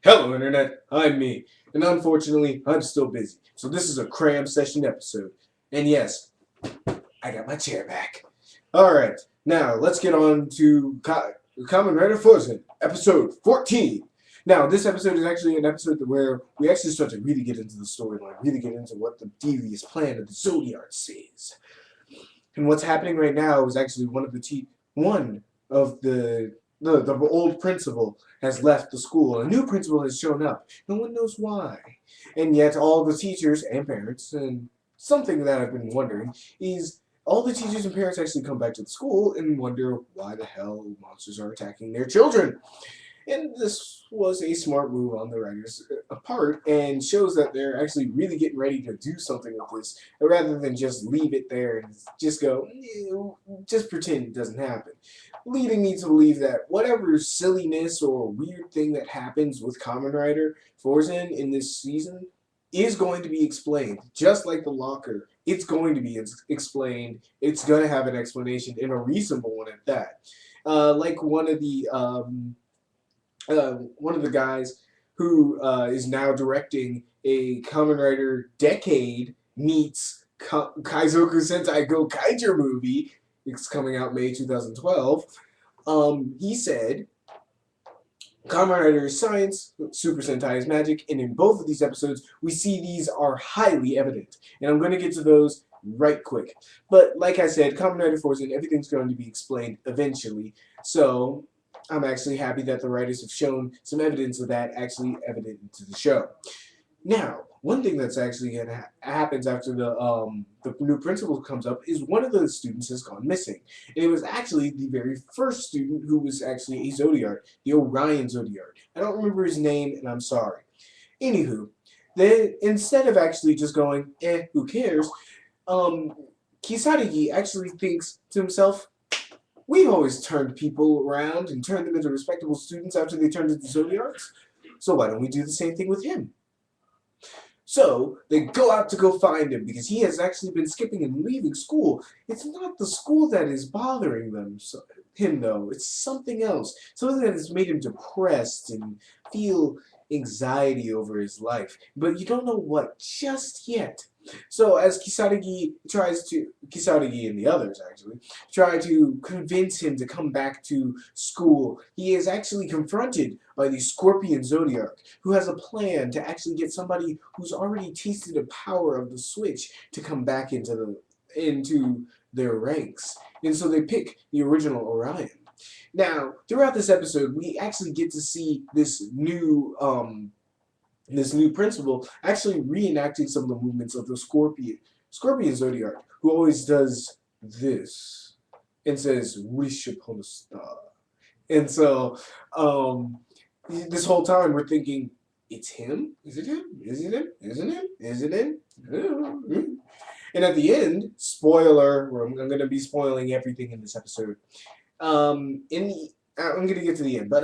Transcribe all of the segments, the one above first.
Hello, Internet. I'm me. And unfortunately, I'm still busy. So this is a cram session episode. And yes, I got my chair back. Alright, now let's get on to Kamen Rider Fourze, episode 14. Now, this episode is actually an episode where we actually start to really get into the storyline, really get into what the devious plan of the Zodiarts is. And what's happening right now is actually one of the old principal has left the school. A new principal has shown up. No one knows why. And yet all the teachers and parents, and something that I've been wondering is all the teachers and parents actually come back to the school and wonder why the hell monsters are attacking their children. And this was a smart move on the writers' part and shows that they're actually really getting ready to do something with this rather than just leave it there and just go, just pretend it doesn't happen. Leading me to believe that whatever silliness or weird thing that happens with Kamen Rider Fourze in this season is going to be explained. Just like the locker, it's going to be explained. It's going to have an explanation and a reasonable one at that. Like one of the guys who is now directing a Kamen Rider Decade meets Kaizoku Sentai Gokaiger movie. It's coming out May 2012. He said, Kamen Rider is science, Super Sentai is magic, and in both of these episodes, we see these are highly evident. And I'm going to get to those right quick. But like I said, Kamen Rider Fourze, everything's going to be explained eventually. So I'm actually happy that the writers have shown some evidence of that actually evident into the show. Now, one thing that's actually gonna happens after the new principal comes up is one of the students has gone missing, and it was actually the very first student who was actually a Zodiart, the Orion Zodiart. I don't remember his name, and I'm sorry. Anywho, then instead of actually just going, who cares? Kisarigi actually thinks to himself, we've always turned people around and turned them into respectable students after they turned into Zodiarts. So why don't we do the same thing with him? So they go out to go find him because he has actually been skipping and leaving school. It's not the school that is bothering him though. It's something else. Something that has made him depressed and feel anxiety over his life. But you don't know what just yet. So as Kisarigi and the others actually, try to convince him to come back to school, he is actually confronted by the Scorpion Zodiac, who has a plan to actually get somebody who's already tasted the power of the switch to come back into their ranks. And so they pick the original Orion. Now, throughout this episode, we actually get to see this new principal actually reenacting some of the movements of the Scorpion Zodiac, who always does this and says, "Wish upon a star." And so, this whole time we're thinking, it's him? Is it him? Is it him? Isn't it? Is it him? And at the end, spoiler, I'm going to be spoiling everything in this episode. I'm going to get to the end, but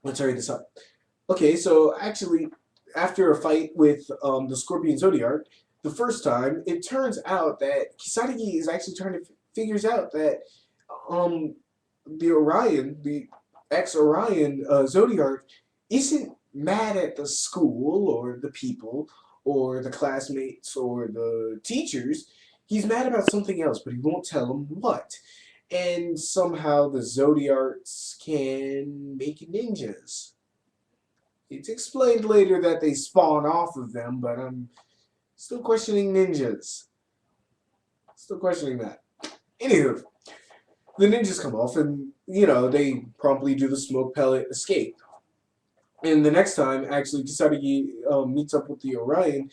let's hurry this up. Okay, so actually, after a fight with the Scorpion Zodiac, the first time, it turns out that Kisarigi is actually figures out that the Orion, the ex-Orion Zodiac, isn't mad at the school or the people or the classmates or the teachers. He's mad about something else, but he won't tell them what. And somehow the Zodiarts can make ninjas. It's explained later that they spawn off of them, but I'm still questioning ninjas. Still questioning that. Anywho, the ninjas come off and, they promptly do the smoke pellet escape. And the next time, actually, Kisarigi meets up with the Orion,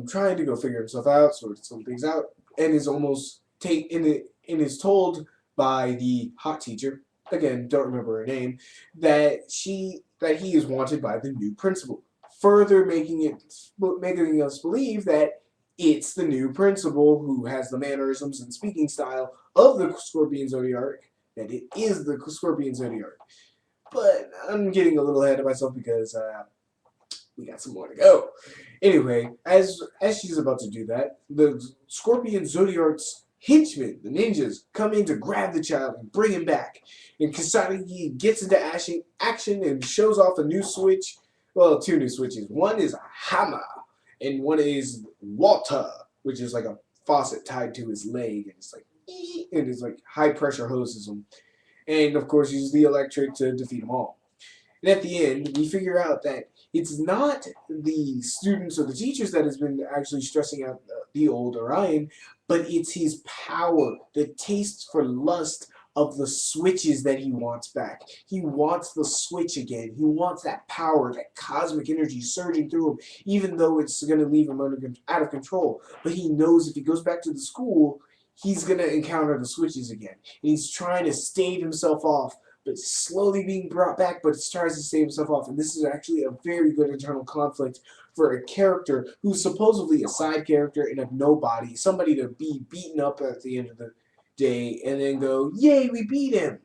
trying to go figure himself out, sort some things out, and is almost is told by the hot teacher, again, don't remember her name, that he is wanted by the new principal, further making us believe that it's the new principal who has the mannerisms and speaking style of the Scorpion Zodiac, that it is the Scorpion Zodiac. But I'm getting a little ahead of myself because we got some more to go. Anyway, as she's about to do that, the Scorpion Zodiac's henchmen, the ninjas, come in to grab the child and bring him back. And Kasagi gets into action and shows off a new switch. Well, two new switches. One is a hammer, and one is water, which is like a faucet tied to his leg, and it's like, and it's like high pressure hoses him. And of course, uses the electric to defeat them all. And at the end, we figure out that it's not the students or the teachers that has been actually stressing out the old Orion, but it's his power, the taste for lust of the switches that he wants back. He wants the switch again. He wants that power, that cosmic energy surging through him, even though it's going to leave him out of control. But he knows if he goes back to the school, he's going to encounter the switches again. And he's trying to stave himself off, but slowly being brought back, but tries to save himself off. And this is actually a very good internal conflict for a character who's supposedly a side character and a nobody, somebody to be beaten up at the end of the day and then go, yay, we beat him.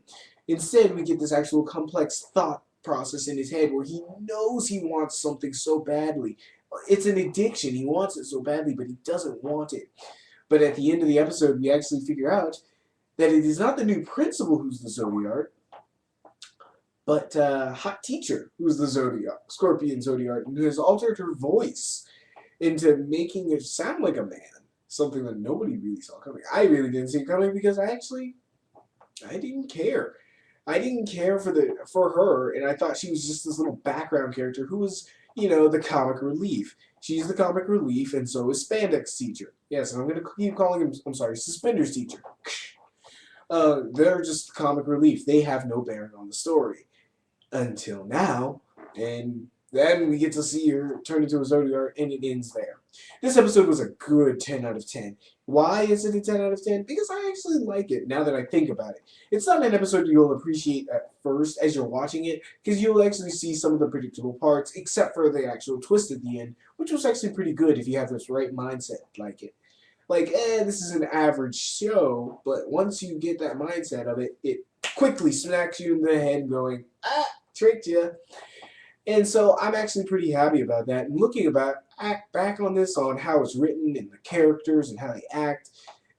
Instead, we get this actual complex thought process in his head where he knows he wants something so badly. It's an addiction. He wants it so badly, but he doesn't want it. But at the end of the episode, we actually figure out that it is not the new principal who's the Zodiac, but hot teacher who's the Zodiac, Scorpion Zodiac, who has altered her voice into making it sound like a man. Something that nobody really saw coming. I really didn't see it coming because I didn't care. I didn't care for her, and I thought she was just this little background character who was, you know, the comic relief. She's the comic relief, and so is Spandex Teacher. Yes, and I'm going to keep calling him, I'm sorry, Suspenders Teacher. They're just comic relief. They have no bearing on the story. Until now, and then we get to see her turn into a Zodiac, and it ends there. This episode was a good 10 out of 10. Why is it a 10 out of 10? Because I actually like it, now that I think about it. It's not an episode you'll appreciate at first as you're watching it, because you'll actually see some of the predictable parts, except for the actual twist at the end, which was actually pretty good if you have this right mindset like it. Like, this is an average show, but once you get that mindset of it, it quickly smacks you in the head going, tricked you. And so I'm actually pretty happy about that. And looking back on this, on how it's written and the characters and how they act,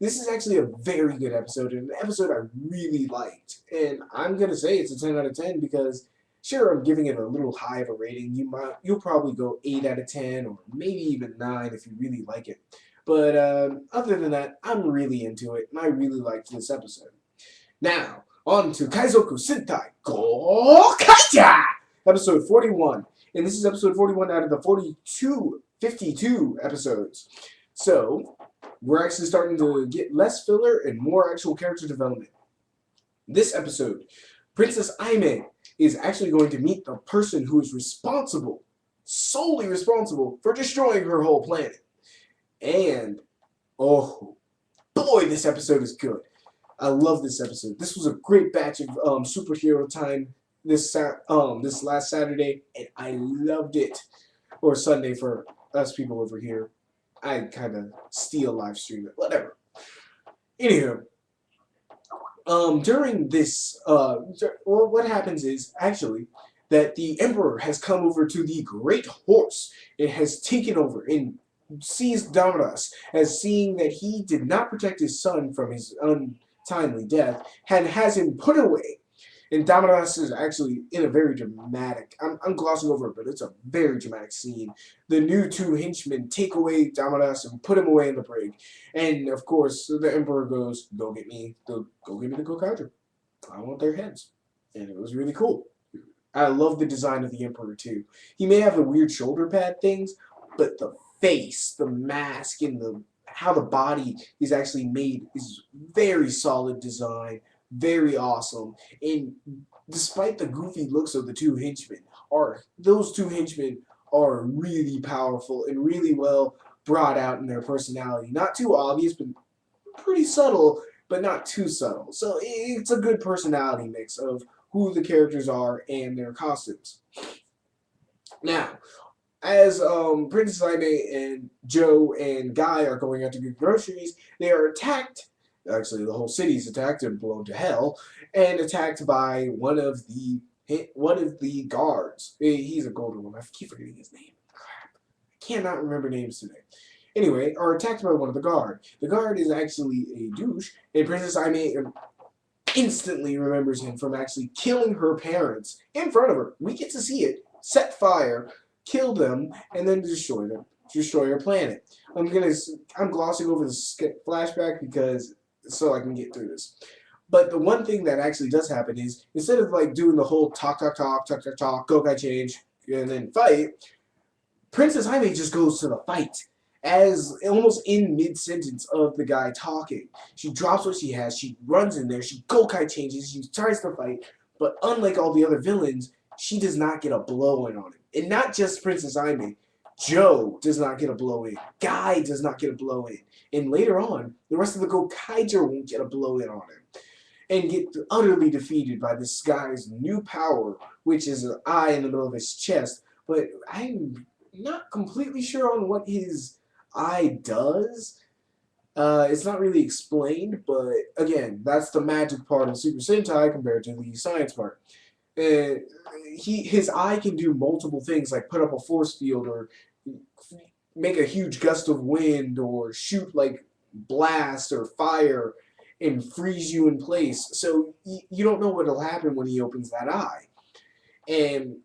this is actually a very good episode, and an episode I really liked. And I'm going to say it's a 10 out of 10 because, sure, I'm giving it a little high of a rating. You'll probably go 8 out of 10 or maybe even 9 if you really like it. But other than that, I'm really into it, and I really liked this episode. Now, on to Kaizoku Sentai Gokaiger! Episode 41. And this is episode 41 out of the 52 episodes. So, we're actually starting to get less filler and more actual character development. This episode, Princess Aime is actually going to meet the person who is responsible, solely responsible, for destroying her whole planet. And, oh, boy, this episode is good. I love this episode. This was a great batch of superhero time this last Saturday, and I loved it. Or Sunday for us people over here. I kind of steal live stream it, whatever. Anywho, during this, what happens is actually that the Emperor has come over to the Great Horse. It has taken over and sees Damaras as seeing that he did not protect his son from his untimely death and has him put away. And Damaras is actually in a very dramatic, I'm glossing over it, but it's a very dramatic scene. The new two henchmen take away Damaras and put him away in the brig. And of course, the Emperor goes, go get me the Gokaiger. I want their heads. And it was really cool. I love the design of the Emperor too. He may have the weird shoulder pad things, but the face, the mask, and how the body is actually made is very solid design. Very awesome. And despite the goofy looks of the two henchmen, those two henchmen are really powerful and really well brought out in their personality. Not too obvious, but pretty subtle, but not too subtle. So it's a good personality mix of who the characters are and their costumes. Now, as Princess Aime and Joe and Guy are going out to get groceries, they are attacked. Actually, the whole city's attacked and blown to hell, and attacked by one of the guards. He's a golden one. I keep forgetting his name. Crap. I cannot remember names today. anyway, are attacked by one of the guard. The guard is actually a douche, and Princess Aimee instantly remembers him from actually killing her parents in front of her. We get to see it, set fire, kill them, and then destroy them, destroy her planet. I'm glossing over the flashback because so I can get through this. But the one thing that actually does happen is instead of like doing the whole talk, Gokai change, and then fight, Princess Aimee just goes to the fight. As almost in mid-sentence of the guy talking. She drops what she has, she runs in there, she Gokai changes, she tries to fight, but unlike all the other villains, she does not get a blow in on him. And not just Princess Aimee. Joe does not get a blow in. Guy does not get a blow in. And later on, the rest of the Gokaiger won't get a blow in on him. And get utterly defeated by this guy's new power, which is an eye in the middle of his chest. But I'm not completely sure on what his eye does. It's not really explained, but again, that's the magic part of Super Sentai compared to the science part. His eye can do multiple things, like put up a force field, or make a huge gust of wind, or shoot like blast or fire and freeze you in place. So you don't know what'll happen when he opens that eye. And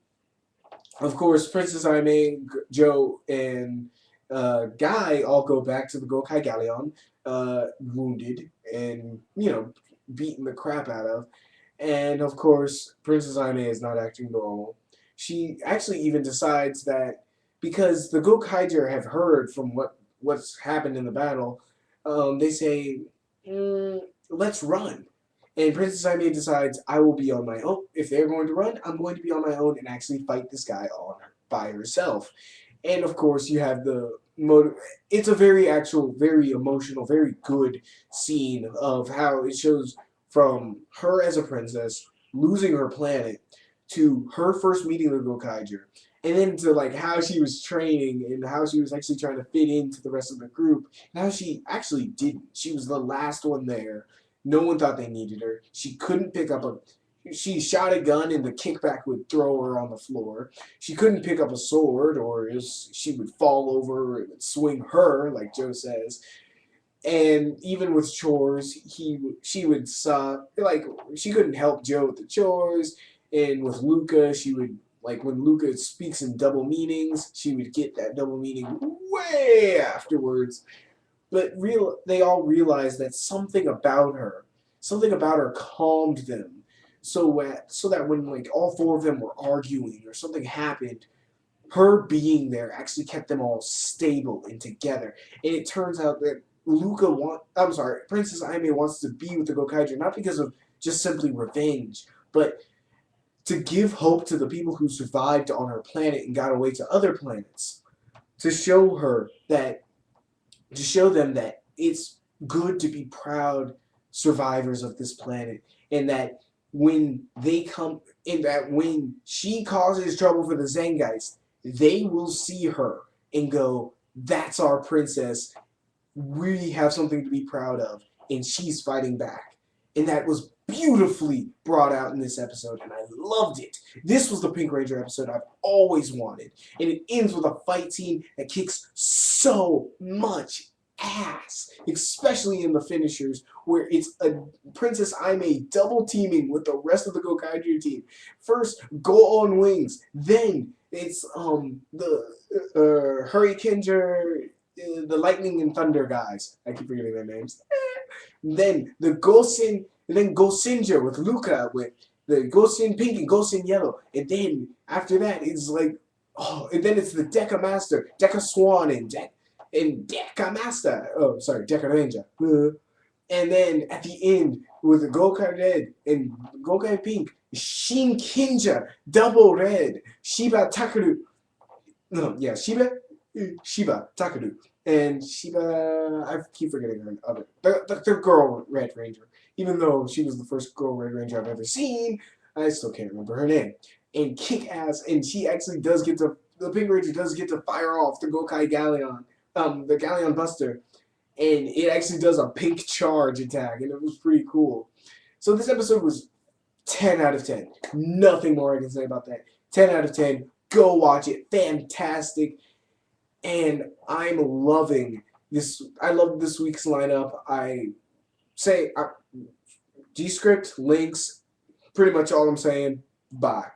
of course, Princess Aimee, Joe, and Guy all go back to the Gokai Galleon, wounded and, you know, beaten the crap out of. And of course, Princess Aimee is not acting normal. She actually even decides that because the Gokaiger have heard from what's happened in the battle, they say, let's run. And Princess Aimee decides, I will be on my own. If they're going to run, I'm going to be on my own and actually fight this guy by herself. And of course, you have the motive. It's a very actual, very emotional, very good scene of how it shows from her as a princess losing her planet to her first meeting with Gokaiger, and then to like how she was training and how she was actually trying to fit into the rest of the group, and how she actually didn't. She was the last one there. No one thought they needed her. She couldn't pick up a... She shot a gun and the kickback would throw her on the floor. She couldn't pick up a sword or she would fall over, it would swing her, like Joe says. And even with chores, she would like, she couldn't help Joe with the chores. And with Luca, she would, like when Luca speaks in double meanings, she would get that double meaning way afterwards. But they all realized that something about her calmed them. So that when like all four of them were arguing or something happened, her being there actually kept them all stable and together. And it turns out that Princess Aimee wants to be with the Gokaiger not because of just simply revenge, but to give hope to the people who survived on her planet and got away to other planets. To show them that it's good to be proud survivors of this planet, and that when she causes trouble for the Zangites, they will see her and go, that's our princess, we have something to be proud of, and she's fighting back. And that was beautifully brought out in this episode, and I loved it. This was the Pink Ranger episode I've always wanted, and it ends with a fight scene that kicks so much ass, especially in the finishers, where it's a Princess Aimee double teaming with the rest of the Gokaiger team. First, go on wings, then it's the Hurricaneger, the Lightning and Thunder guys. I keep forgetting their names. Then the Gosen, and then Gosenja with Luca with the Gosen Pink and Gosen Yellow, and then after that it's like, and then it's the Deca Master, Deca Swan, and Deca Master. Oh, sorry, Deca Ranger. And then at the end with the Gokai Red and Gokai Pink, Shin Kinja, Double Red, Shiba Takaru. No, yeah, Shiba Takaru. And Shiba, I keep forgetting her other. The girl Red Ranger. Even though she was the first girl Red Ranger I've ever seen, I still can't remember her name. And kick ass, and she actually does get to, the Pink Ranger does get to fire off the Gokai Galleon, the Galleon Buster. And it actually does a pink charge attack, and it was pretty cool. So this episode was 10 out of 10. Nothing more I can say about that. 10 out of 10. Go watch it. Fantastic. and I'm loving this. I love this week's lineup. G-Script, links, pretty much all I'm saying. Bye.